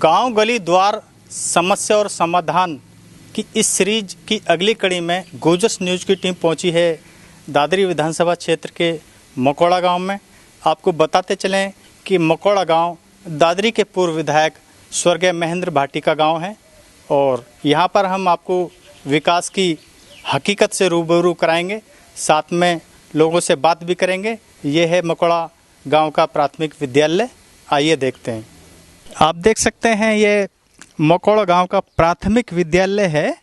गांव गली द्वार समस्या और समाधान की इस सीरीज की अगली कड़ी में गोजस न्यूज़ की टीम पहुंची है दादरी विधानसभा क्षेत्र के मकोड़ा गांव में। आपको बताते चलें कि मकोड़ा गांव दादरी के पूर्व विधायक स्वर्गीय महेंद्र भाटी का गांव है और यहां पर हम आपको विकास की हकीकत से रूबरू कराएंगे, साथ में लोगों से बात भी करेंगे। ये है मकोड़ा गांव का प्राथमिक विद्यालय, आइए देखते हैं। आप देख सकते हैं ये मकोड़ा गांव का प्राथमिक विद्यालय है।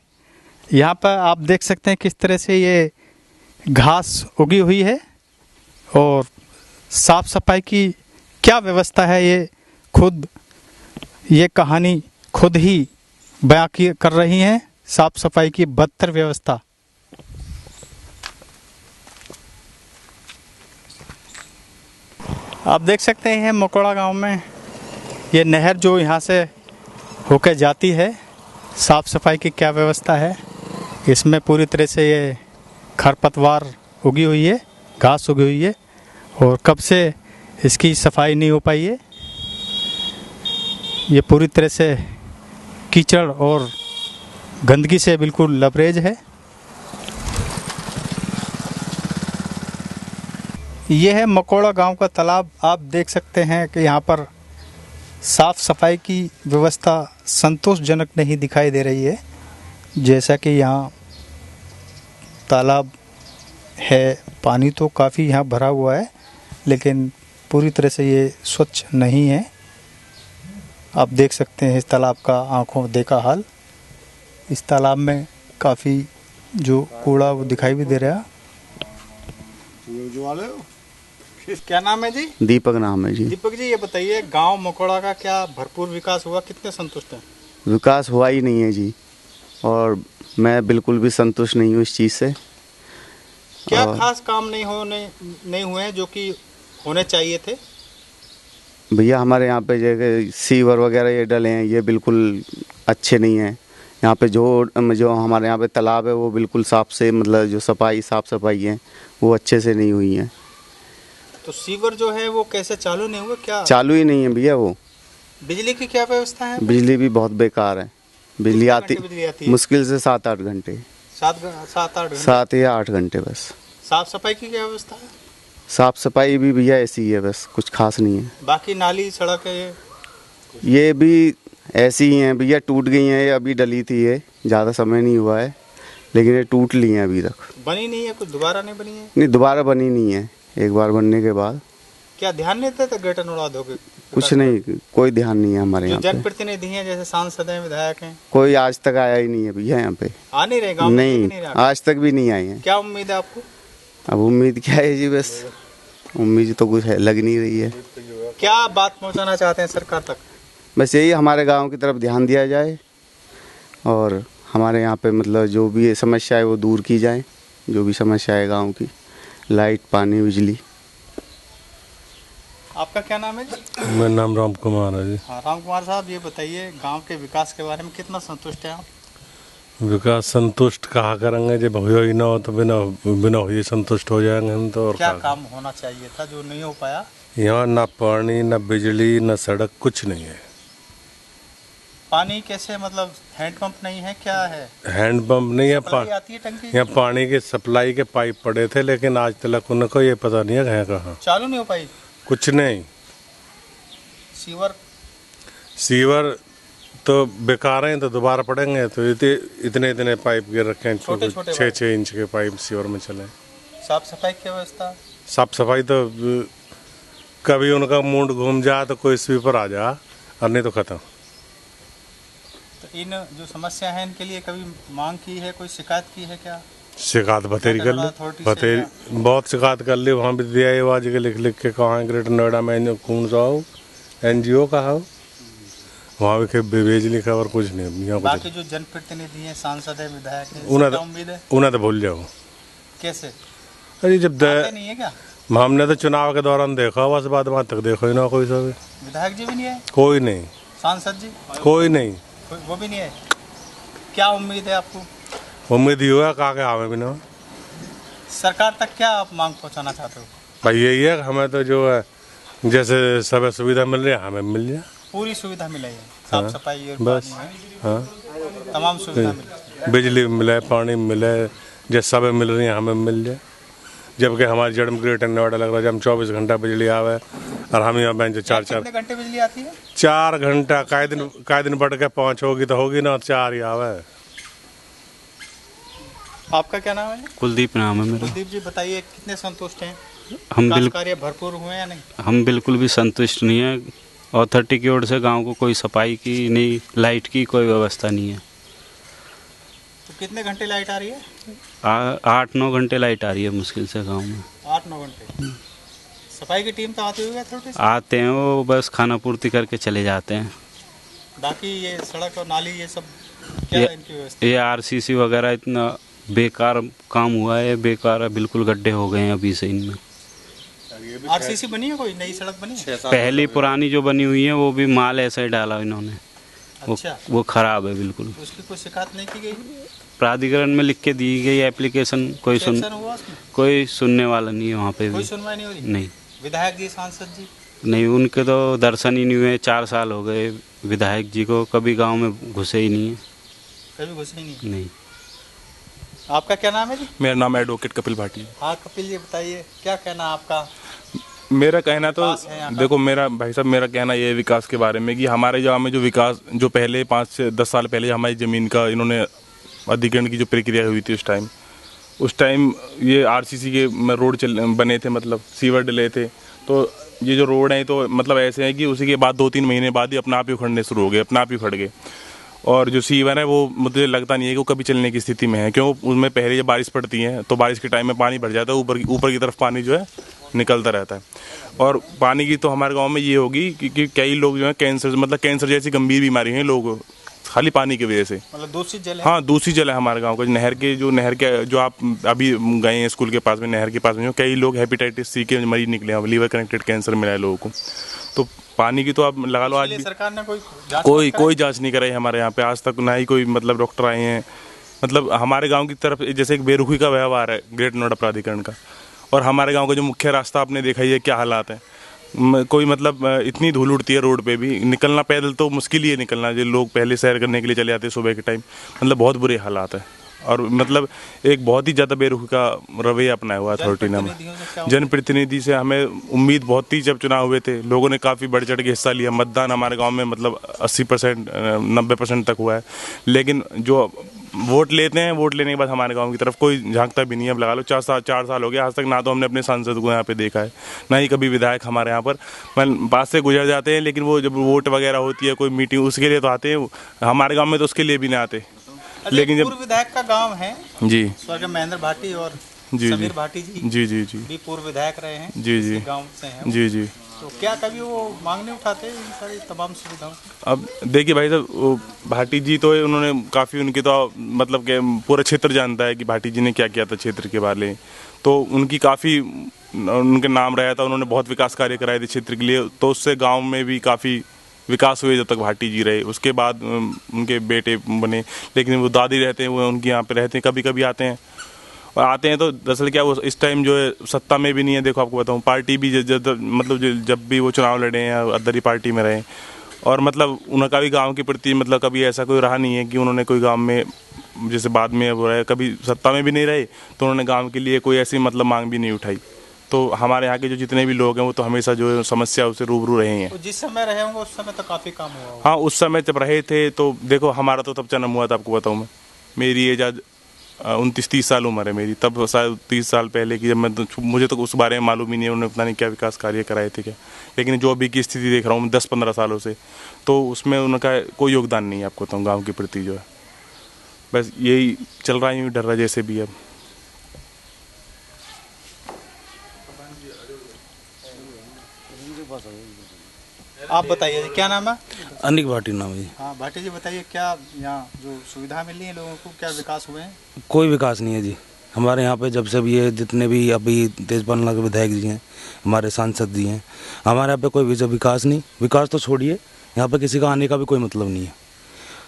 यहाँ पर आप देख सकते हैं किस तरह से ये घास उगी हुई है और साफ सफाई की क्या व्यवस्था है, ये कहानी खुद ही बयां कर रही हैं। साफ सफाई की बदतर व्यवस्था। आप देख सकते हैं मकोड़ा गांव में ये नहर जो यहाँ से होकर जाती है, साफ सफाई की क्या व्यवस्था है। इसमें पूरी तरह से ये खरपतवार उगी हुई है, घास उगी हुई है और कब से इसकी सफाई नहीं हो पाई है। ये पूरी तरह से कीचड़ और गंदगी से बिल्कुल लबरेज है। यह है मकोड़ा गांव का तालाब। आप देख सकते हैं कि यहाँ पर साफ सफाई की व्यवस्था संतोषजनक नहीं दिखाई दे रही है। जैसा कि यहाँ तालाब है, पानी तो काफ़ी यहाँ भरा हुआ है लेकिन पूरी तरह से ये स्वच्छ नहीं है। आप देख सकते हैं इस तालाब का आंखों देखा हाल। इस तालाब में काफ़ी जो कूड़ा वो दिखाई भी दे रहा है। क्या नाम है जी? दीपक नाम है जी। दीपक जी, ये बताइए गांव मकोड़ा का क्या भरपूर विकास हुआ, कितने संतुष्ट हैं? विकास हुआ ही नहीं है जी, और मैं बिल्कुल भी संतुष्ट नहीं हूँ इस चीज़ से। क्या खास काम नहीं हुए हैं जो कि होने चाहिए थे? भैया हमारे यहाँ पे जगह सीवर वगैरह ये डले हैं, ये बिल्कुल अच्छे नहीं हैं। यहाँ पे जो हमारे यहाँ पे तालाब है वो बिल्कुल साफ से, मतलब जो साफ सफाई है वो अच्छे से नहीं हुई है। तो सीवर जो है वो कैसे चालू नहीं हुआ? क्या चालू ही नहीं है भैया वो। बिजली की क्या व्यवस्था है? बिजली भी बहुत बेकार है। बिजली आती मुश्किल से 7-8 घंटे। 7 या 8 घंटे बस। साफ सफाई की क्या व्यवस्था है? साफ सफाई भी भैया ऐसी ही है, बस कुछ खास नहीं है। बाकी नाली सड़क है ये भी ऐसी ही हैं भैया, टूट गई हैं। ये अभी डली थी, ये ज़्यादा समय नहीं हुआ है लेकिन ये टूट ली हैं, अभी तक बनी नहीं है। कुछ दोबारा नहीं बनी है? नहीं, दोबारा बनी नहीं है। एक बार बनने के बाद क्या ध्यान नहीं देते? गटर उड़ा दोगे? कुछ नहीं, कोई ध्यान नहीं है हमारे यहाँ पे। जनप्रतिनिधि हैं जैसे सांसद हैं, विधायक हैं, कोई आज तक आया ही नहीं है भैया यहाँ पे। आ नहीं रहे गाँव? नहीं, आज तक भी नहीं आए हैं। क्या उम्मीद है आपको? अब उम्मीद क्या है जी, बस उम्मीद तो कुछ है, लग नहीं रही है। क्या बात पहुँचाना चाहते हैं सरकार तक? बस यही, हमारे गाँव की तरफ ध्यान दिया जाए और हमारे यहाँ पे मतलब जो भी समस्या है वो दूर की जाए। जो भी समस्या है गाँव की, लाइट, पानी, बिजली। आपका क्या नाम है जी? मेरा नाम राम कुमार है जी। हाँ राम कुमार साहब, ये बताइए गांव के विकास के बारे में कितना संतुष्ट हैं आप? विकास संतुष्ट कहा करेंगे, जब हो ही ना हो तो बिना हुए संतुष्ट हो जाएंगे हम तो। और क्या काम होना चाहिए था जो नहीं हो पाया? यहाँ ना पानी, ना बिजली, ना सड़क, कुछ नहीं है। पानी कैसे, मतलब हैंडपंप नहीं है? क्या है? हैंडपंप नहीं है, आती है टंकी? यहाँ पानी के सप्लाई के पाइप पड़े थे लेकिन आज तक उनको ये पता नहीं है कहाँ चालू नहीं हो पाई। कुछ नहीं। सीवर तो बेकार हैं, तो दोबारा पड़ेंगे। तो इतने पाइप गिर रखे हैं, 6-6 इंच के पाइप सीवर में चले। साफ सफाई की व्यवस्था? साफ सफाई तो कभी उनका मूड घूम जाए तो कोई स्वीपर आ जा, और नहीं तो खत्म। तो इन जो समस्या है इनके लिए कभी मांग की है, कोई शिकायत की है क्या? शिकायत बतेरी कर ली, बहुत शिकायत कर ली। वहाँ भी दिया ये आज के लिख के कहाँ ग्रेटर नोएडा में कौन सा हो NGO का हो, वहाँ भी भेज लिखा और कुछ नहीं। बाकी जो जनप्रतिनिधि हैं, सांसद है, विधायक है, उम्मीद है उन्हें तो भूल जाओ। कैसे? अरे जब नहीं है क्या? हमने तो चुनाव के दौरान देखा, बस बाद वहाँ तक देखो ही ना कोई सा भी। विधायक जी भी नहीं है? कोई नहीं। सांसद जी? कोई नहीं, वो भी नहीं है। क्या उम्मीद है आपको? उम्मीद ही हुआ कहा के आवे बिना। सरकार तक क्या आप मांग पहुंचाना चाहते हो? भाई यही है, हमें तो जो है जैसे सब सुविधा मिल रही है हमें मिल जाए। पूरी सुविधा मिली है, साफ हाँ, सफाई और बस। पानी है, हाँ, तमाम सुविधा मिली। बिजली मिले, पानी मिले, जो सब मिल रही है हमें मिल जाए। जबकि हमारी जड़ में ग्रेटर नोएडा लग रहा है, जब हम 24 घंटा बिजली आवे और हम यहाँ बेंच चार कितने घंटे बिजली आती है? 4 घंटा काय दिन बढ़ के 5 होगी तो होगी ना, 4 ही आवे। आपका क्या नाम है? कुलदीप नाम है मेरा। कुलदीप जी, बताइए कितने संतुष्ट हैं? हम विकास बिल्कुल कार्य भरपूर हुए या नहीं? हम बिल्कुल भी संतुष्ट नहीं है। अथॉरिटी की ओर से गांव को कोई सफाई की नहीं, लाइट की कोई व्यवस्था नहीं है। तो कितने घंटे लाइट आ रही है? 8-9 घंटे लाइट आ रही है मुश्किल से गांव में। 8-9 घंटे। सफाई की टीम तो आती होगी अथॉरिटी से? आते हैं, वो बस खाना पूर्ति करके चले जाते हैं। बाकी ये सड़क और नाली ये सब क्या है इनकी व्यवस्था? ये आरसीसी वगैरह इतना बेकार काम हुआ है, बेकार है, बिल्कुल गड्ढे हो गए हैं अभी से इनमें। आरसीसी बनी है, कोई नई सड़क बनी है? पहली पुरानी जो बनी हुई है वो भी माल ऐसा ही डाला इन्होंने। अच्छा, वो खराब है बिल्कुल। तो उसकी कोई शिकायत नहीं की गई? प्राधिकरण में लिख के दी गई एप्लीकेशन, कोई एक्शन हुआ उसमें? कोई सुनने वाला नहीं है वहाँ पे कोई भी। सुनवाई नहीं हो रही? नहीं विधायक जी, सांसद जी? नहीं, उनके तो दर्शन ही नहीं हुए। 4 साल हो गए विधायक जी को, कभी गांव में घुसे ही नहीं है। कभी घुसे ही नहीं? नहीं। आपका क्या नाम है जी? मेरा नाम एडवोकेट कपिल भाटी। हाँ कपिल जी, बताइए क्या कहना है आपका? मेरा कहना तो विकास है यहाँ का। देखो, मेरा भाई साहब, मेरा कहना ये है विकास के बारे में कि हमारे गाँव में जो विकास, जो पहले 5 से 10 साल पहले हमारी ज़मीन का इन्होंने अधिग्रहण की जो प्रक्रिया हुई थी, उस टाइम ये आरसीसी के रोड बने थे, मतलब सीवर डले थे। तो ये जो रोड हैं तो मतलब ऐसे हैं कि उसी के बाद 2-3 महीने बाद ही अपने आप ही उखड़ने शुरू हो गए, अपने आप ही उखड़ गए। और जो सीवर है वो मुझे लगता नहीं है कि वो कभी चलने की स्थिति में है, क्यों उसमें पहले जब बारिश पड़ती है तो बारिश के टाइम में पानी भर जाता है, ऊपर की तरफ पानी जो है निकलता रहता है। और पानी की तो हमारे गांव में ये होगी कि कई लोग जो है कैंसर जैसी गंभीर बीमारी हैं लोग, खाली पानी की वजह से। मतलब दूषित जल है? हाँ, दूषित जल है हमारे गांव का। नहर के जो आप अभी गए हैं स्कूल के पास में, नहर के पास में जो कई लोग हेपेटाइटिस सी के मरीज निकले हैं, लीवर कनेक्टेड कैंसर मिला है लोगों को। तो पानी की तो आप लगा लो, आज भी सरकार ने कोई जांच नहीं कराई हमारे यहाँ पे आज तक, ना ही कोई मतलब डॉक्टर आए हैं। मतलब हमारे गांव की तरफ जैसे एक बेरुखी का व्यवहार है ग्रेटर नोएडा प्राधिकरण का। और हमारे गांव का जो मुख्य रास्ता आपने देखा ही है क्या हालात है। कोई मतलब इतनी धूल उड़ती है रोड पे भी, निकलना पैदल तो मुश्किल ही है निकलना। जो लोग पहले सैर करने के लिए चले जाते हैं सुबह के टाइम, मतलब बहुत बुरे हालात है। और मतलब एक बहुत ही ज़्यादा बेरुखी का रवैया अपनाया हुआ अथॉरिटी ने। जनप्रतिनिधि से हमें उम्मीद बहुत थी, जब चुनाव हुए थे लोगों ने काफ़ी बढ़ चढ़ के हिस्सा लिया। मतदान हमारे गांव में मतलब 80% 90% तक हुआ है। लेकिन जो वोट लेते हैं, वोट लेने के बाद हमारे गांव की तरफ कोई झांकता भी नहीं है। अब लगा लो 4 साल हो गए, आज तक ना तो हमने अपने सांसद को यहाँ पे देखा है, ना ही कभी विधायक हमारे यहाँ पर पास से गुजर जाते हैं। लेकिन वो जब वोट वगैरह होती है, कोई मीटिंग, उसके लिए तो आते हैं। हमारे गाँव में तो उसके लिए भी नहीं आते। लेकिन जब पूर्व विधायक का गांव है जी, स्वर्गीय महेंद्र भाटी और जी समीर भाटी जी भी पूर्व विधायक रहे हैं, जी गांव से हैं। जी। तो क्या कभी वो मांग नहीं उठाते इन सारी तमाम सुविधाओं? अब देखिए भाई साहब, भाटी जी तो उन्होंने काफ़ी, उनकी तो मतलब कि पूरा क्षेत्र जानता है कि भाटी जी ने क्या किया था क्षेत्र के बारे। तो उनकी काफ़ी उनके नाम रहा था, उन्होंने बहुत विकास कार्य कराए थे क्षेत्र के लिए। तो उससे गाँव में भी काफ़ी विकास हुए जब तक भाटी जी रहे। उसके बाद उनके बेटे बने, लेकिन वो दादी रहते हैं, वो उनके यहाँ पे रहते हैं, कभी कभी आते हैं। और आते हैं तो दरअसल क्या, वो इस टाइम जो है सत्ता में भी नहीं है। देखो आपको बताऊँ, पार्टी भी जब भी वो चुनाव लड़े हैं अदरी पार्टी में रहे। और मतलब उनका भी गांव के प्रति मतलब कभी ऐसा कोई रहा नहीं है कि उन्होंने कोई गांव में, जैसे बाद में वो रहे, कभी सत्ता में भी नहीं रहे तो उन्होंने गांव के लिए कोई ऐसी मतलब मांग भी नहीं उठाई। तो हमारे यहाँ के जो जितने भी लोग हैं वो तो हमेशा जो समस्या उससे रूबरू रहे हैं। तो जिस समय रहे होंगे उस समय तो काफ़ी काम हुआ होगा। हाँ, उस समय जब रहे थे तो देखो हमारा तो तब जन्म हुआ था, आपको बताऊँ मैं, मेरी एज आज 29-30 साल उम्र है मेरी। तब शायद 30 साल पहले की, जब मुझे तो उस बारे में मालूम ही नहीं है उन्होंने पता नहीं क्या विकास कार्य कराए थे क्या। लेकिन जो अभी की स्थिति देख रहा हूँ 10-15 सालों से, तो उसमें उनका कोई योगदान नहीं है आपको बताऊँ गाँव के प्रति जो है। बस यही चल रहा है, यूँ डर रहा जैसे भी। अब आप बताइए क्या नाम है? अनिक भाटी नाम है। हाँ भाटी जी, बताइए क्या यहाँ जो सुविधा मिली है लोगों को, क्या विकास हुए हैं? कोई विकास नहीं है जी हमारे यहाँ पे। जब से भी ये जितने भी अभी तेजपाल के विधायक जी हैं, हमारे सांसद जी हैं, हमारे यहाँ पे कोई विकास नहीं। विकास तो छोड़िए, यहाँ पे किसी का आने का भी कोई मतलब नहीं है।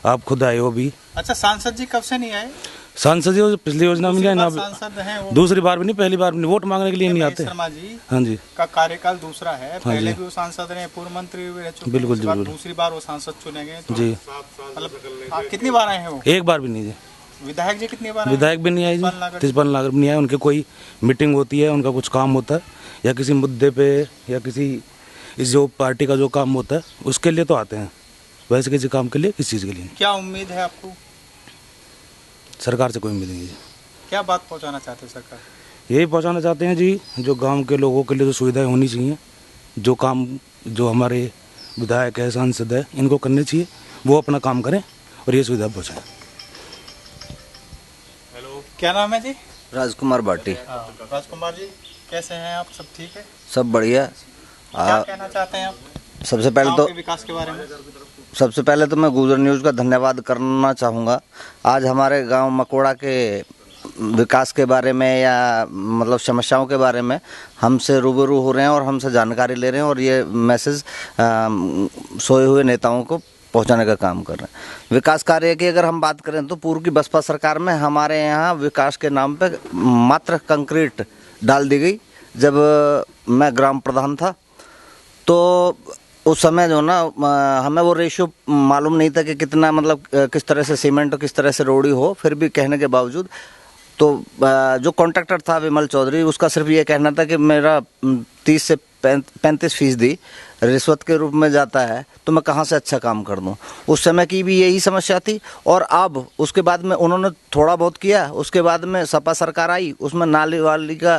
आप खुद आए हो भी। अच्छा, सांसद जी कब से नहीं आए? सांसद जी पिछली योजना में ना सांसद हैं वो दूसरी बार भी नहीं, पहली बार भी नहीं, वोट मांगने के लिए नहीं महेश आते। शर्मा जी हाँ जी, का कार्यकाल दूसरा है, पहले जी। भी वो सांसद रहे, पूर्व मंत्री भी रह चुके बिल्कुल हैं, जी, उसके बाद बिल्कुल। दूसरी बार वो सांसद चुने गए तो जी। मतलब कितनी बार आए हैं वो? एक बार भी नहीं जी। विधायक जी कितनी बार आए हैं? विधायक भी नहीं आए तिरपन लाख जी, 53 लाख भी नहीं आए। उनके कोई मीटिंग होती है, उनका कुछ काम होता है या किसी मुद्दे पे या किसी इस जो पार्टी का जो काम होता है उसके लिए तो आते हैं, वैसे किसी काम के लिए किसी चीज़ के लिए नहीं। क्या उम्मीद है आपको? सरकार से कोई उम्मीद नहीं है जी। क्या बात पहुंचाना चाहते हैं सरकार? यही पहुंचाना चाहते हैं जी, जो गांव के लोगों के लिए जो सुविधाएं होनी चाहिए, जो काम जो हमारे विधायक है, सांसद है, इनको करने चाहिए, वो अपना काम करें और ये सुविधा पहुंचाएं। क्या नाम है जी? राजकुमार भाटी। राजकुमार जी कैसे हैं आप? सब ठीक है? सब बढ़िया। क्या कहना चाहते हैं आप सबसे पहले गांव तो के विकास के बारे में? सबसे पहले तो मैं गुजर न्यूज़ का धन्यवाद करना चाहूँगा। आज हमारे गांव मकोड़ा के विकास के बारे में या मतलब समस्याओं के बारे में हमसे रूबरू हो रहे हैं और हमसे जानकारी ले रहे हैं और ये मैसेज सोए हुए नेताओं को पहुंचाने का काम कर रहे हैं। विकास कार्य की अगर हम बात करें तो पूर्व की बसपा सरकार में हमारे यहाँ विकास के नाम पे मात्र कंक्रीट डाल दी गई। जब मैं ग्राम प्रधान था तो उस समय जो ना हमें वो रेशियो मालूम नहीं था कि कितना मतलब किस तरह से सीमेंट और किस तरह से रोड़ी हो, फिर भी कहने के बावजूद तो जो कॉन्ट्रैक्टर था विमल चौधरी, उसका सिर्फ ये कहना था कि मेरा 30 से 35% रिश्वत के रूप में जाता है, तो मैं कहाँ से अच्छा काम कर दूँ। उस समय की भी यही समस्या थी और अब उसके बाद में उन्होंने थोड़ा बहुत किया। उसके बाद में सपा सरकार आई, उसमें नाली वाली का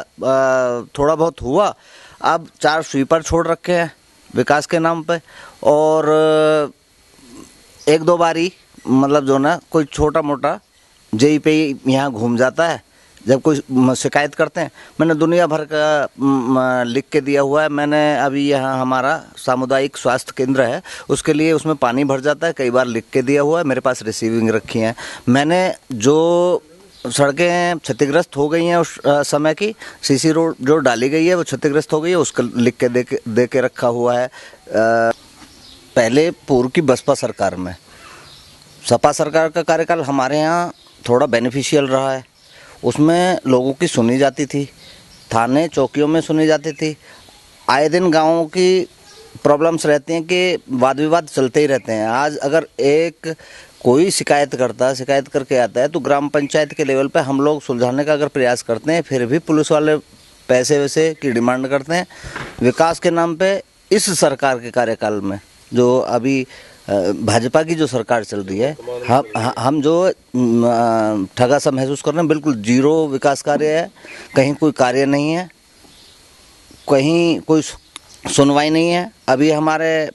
थोड़ा बहुत हुआ। अब 4 स्वीपर छोड़ रखे हैं विकास के नाम पे और 1-2 बारी मतलब जो ना कोई छोटा मोटा जेई पे यहाँ घूम जाता है जब कोई शिकायत करते हैं। मैंने दुनिया भर का लिख के दिया हुआ है। मैंने अभी यहाँ हमारा सामुदायिक स्वास्थ्य केंद्र है, उसके लिए उसमें पानी भर जाता है, कई बार लिख के दिया हुआ है। मेरे पास रिसीविंग रखी हैं। मैंने जो सड़कें क्षतिग्रस्त हो गई हैं उस समय की सीसी रोड जो डाली गई है वो क्षतिग्रस्त हो गई है, उसका लिख के दे के रखा हुआ है। पहले पूर्व की बसपा सरकार में सपा सरकार का कार्यकाल हमारे यहाँ थोड़ा बेनिफिशियल रहा है। उसमें लोगों की सुनी जाती थी, थाने चौकियों में सुनी जाती थी। आए दिन गाँवों की प्रॉब्लम्स रहती हैं कि वाद विवाद चलते ही रहते हैं। आज अगर एक कोई शिकायत करके आता है तो ग्राम पंचायत के लेवल पे हम लोग सुलझाने का अगर प्रयास करते हैं, फिर भी पुलिस वाले पैसे वैसे की डिमांड करते हैं। विकास के नाम पे इस सरकार के कार्यकाल में जो अभी भाजपा की जो सरकार चल रही है, हम जो ठगा सा महसूस कर रहे हैं। बिल्कुल जीरो विकास कार्य है, कहीं कोई कार्य नहीं है, कहीं कोई सुनवाई नहीं है। अभी हमारे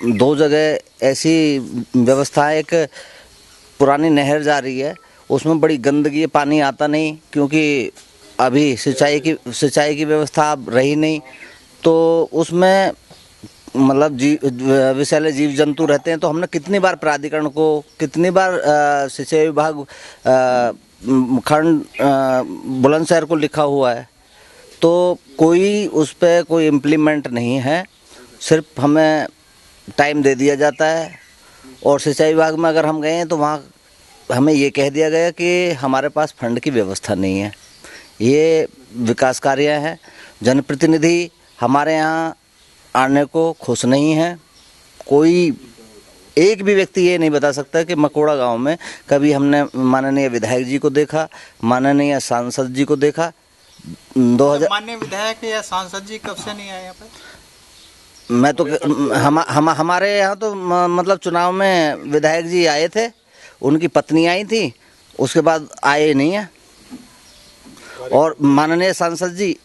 2 जगह ऐसी व्यवस्था है, एक पुरानी नहर जा रही है, उसमें बड़ी गंदगी है, पानी आता नहीं क्योंकि अभी सिंचाई की व्यवस्था अब रही नहीं। तो उसमें मतलब विषैले जीव जंतु रहते हैं। तो हमने कितनी बार प्राधिकरण को, कितनी बार सिंचाई विभाग खंड बुलंदशहर को लिखा हुआ है, तो कोई उस पर कोई इम्प्लीमेंट नहीं है। सिर्फ हमें टाइम दे दिया जाता है और सिंचाई विभाग में अगर हम गए हैं तो वहाँ हमें ये कह दिया गया कि हमारे पास फंड की व्यवस्था नहीं है। ये विकास कार्य है। जनप्रतिनिधि हमारे यहाँ आने को खुश नहीं है। कोई एक भी व्यक्ति ये नहीं बता सकता कि मकोड़ा गांव में कभी हमने माननीय विधायक जी को देखा, माननीय सांसद जी को देखा। 2000 माननीय विधायक या सांसद जी कब से नहीं आए यहाँ पे? मैं तो हमारे यहाँ तो मतलब चुनाव में विधायक जी आए थे, उनकी पत्नी आई थी, उसके बाद आए नहीं है। और माननीय सांसद जी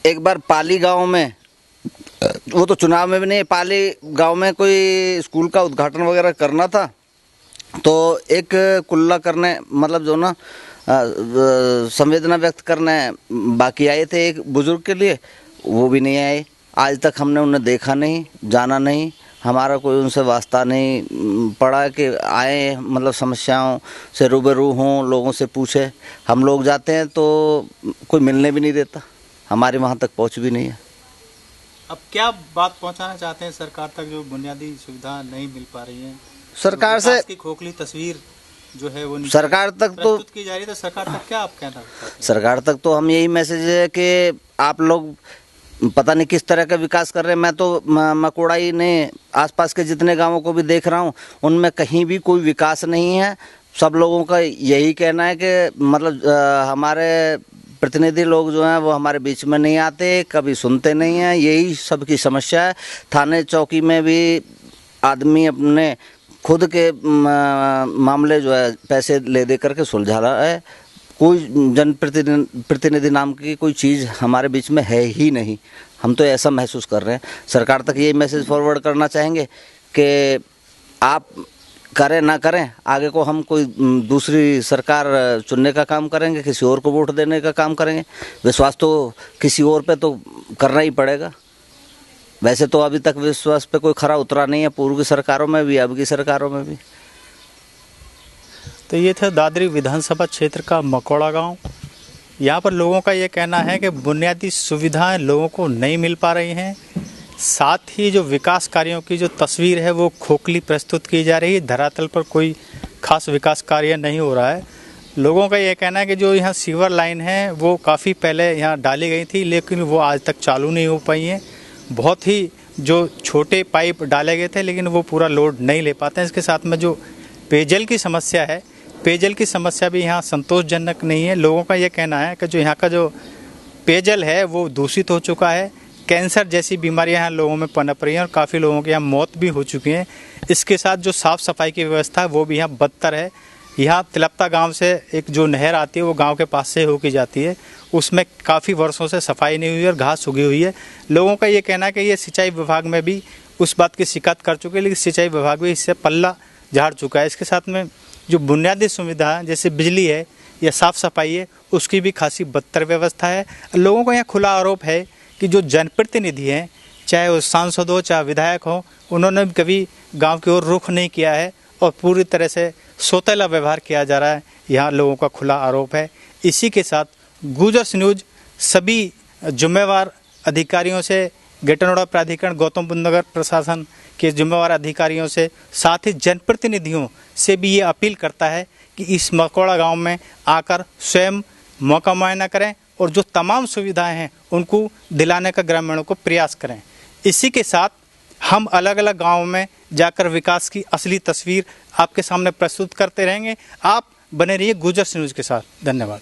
एक बार पाली गांव में, वो तो चुनाव में भी नहीं, पाली गांव में कोई स्कूल का उद्घाटन वगैरह करना था, तो एक कुल्ला करने मतलब जो ना संवेदना व्यक्त करने बाकी आए थे एक बुजुर्ग के लिए, वो भी नहीं आए। आज तक हमने उन्हें देखा नहीं, जाना नहीं, हमारा कोई उनसे वास्ता नहीं पड़ा कि आए मतलब समस्याओं से रूबरू हों, लोगों से पूछे। हम लोग जाते हैं तो कोई मिलने भी नहीं देता, हमारे वहाँ तक पहुँच भी नहीं है। अब क्या बात पहुंचाना चाहते हैं सरकार तक जो बुनियादी सुविधा नहीं मिल पा रही है? सरकार से की खोखली तस्वीर जो है वो सरकार तक तो प्रस्तुत की जा रही है, तो सरकार तक क्या आप कहना चाहते हैं? सरकार तक तो हम यही मैसेज है कि आप लोग पता नहीं किस तरह का विकास कर रहे हैं। मैं तो मकोड़ाई ने आसपास के जितने गांवों को भी देख रहा हूं, उनमें कहीं भी कोई विकास नहीं है। सब लोगों का यही कहना है कि मतलब हमारे प्रतिनिधि लोग जो हैं वो हमारे बीच में नहीं आते, कभी सुनते नहीं हैं। यही सबकी समस्या है। थाने चौकी में भी आदमी अपने खुद के मामले जो है पैसे ले दे करके सुलझा रहा है। कोई जनप्रतिनिधि नाम की कोई चीज़ हमारे बीच में है ही नहीं। हम तो ऐसा महसूस कर रहे हैं। सरकार तक ये मैसेज फॉरवर्ड करना चाहेंगे कि आप करें ना करें, आगे को हम कोई दूसरी सरकार चुनने का काम करेंगे, किसी और को वोट देने का काम करेंगे। विश्वास तो किसी और पे तो करना ही पड़ेगा। वैसे तो अभी तक विश्वास पे कोई खरा उतरा नहीं है, पूर्व की सरकारों में भी, अब की सरकारों में भी। तो ये था दादरी विधानसभा क्षेत्र का मकोड़ा गांव। यहाँ पर लोगों का ये कहना है कि बुनियादी सुविधाएं लोगों को नहीं मिल पा रही हैं। साथ ही जो विकास कार्यों की जो तस्वीर है वो खोखली प्रस्तुत की जा रही है। धरातल पर कोई खास विकास कार्य नहीं हो रहा है। लोगों का ये कहना है कि जो यहाँ सीवर लाइन है वो काफ़ी पहले यहाँ डाली गई थी, लेकिन वो आज तक चालू नहीं हो पाई हैं। बहुत ही जो छोटे पाइप डाले गए थे, लेकिन वो पूरा लोड नहीं ले पाते हैं। इसके साथ में जो पेयजल की समस्या है, पेयजल की समस्या भी यहाँ संतोषजनक नहीं है। लोगों का ये कहना है कि जो यहाँ का जो पेयजल है वो दूषित हो चुका है। कैंसर जैसी बीमारियां यहाँ लोगों में पनप रही हैं और काफ़ी लोगों की यहाँ मौत भी हो चुकी हैं। इसके साथ जो साफ़ सफाई की व्यवस्था है वो भी यहाँ बदतर है। यहाँ तिलप्ता गांव से एक जो नहर आती है वो गांव के पास से होके जाती है, उसमें काफ़ी वर्षों से सफाई नहीं हुई है और घास उगी हुई है। लोगों का ये कहना है कि ये सिंचाई विभाग में भी उस बात की शिकायत कर चुके हैं, लेकिन सिंचाई विभाग भी इससे पल्ला झाड़ चुका है। इसके साथ में जो बुनियादी सुविधा जैसे बिजली है या साफ़ सफाई है, उसकी भी खासी बदतर व्यवस्था है। लोगों का यहाँ खुला आरोप है कि जो जनप्रतिनिधि हैं, चाहे वो सांसद हो चाहे विधायक हो, उन्होंने कभी गांव की ओर रुख नहीं किया है और पूरी तरह से सौतेला व्यवहार किया जा रहा है। यहाँ लोगों का खुला आरोप है। इसी के साथ गुजर्स न्यूज़ सभी जिम्मेवार अधिकारियों से, ग्रेटर नोएडा प्राधिकरण, गौतम बुद्ध नगर प्रशासन के जिम्मेवार अधिकारियों से, साथ ही जनप्रतिनिधियों से भी ये अपील करता है कि इस मकोड़ा गांव में आकर स्वयं मौका मुआयना करें और जो तमाम सुविधाएं हैं उनको दिलाने का ग्रामीणों को प्रयास करें। इसी के साथ हम अलग अलग गांवों में जाकर विकास की असली तस्वीर आपके सामने प्रस्तुत करते रहेंगे। आप बने रहिए गुजर्स न्यूज़ के साथ। धन्यवाद।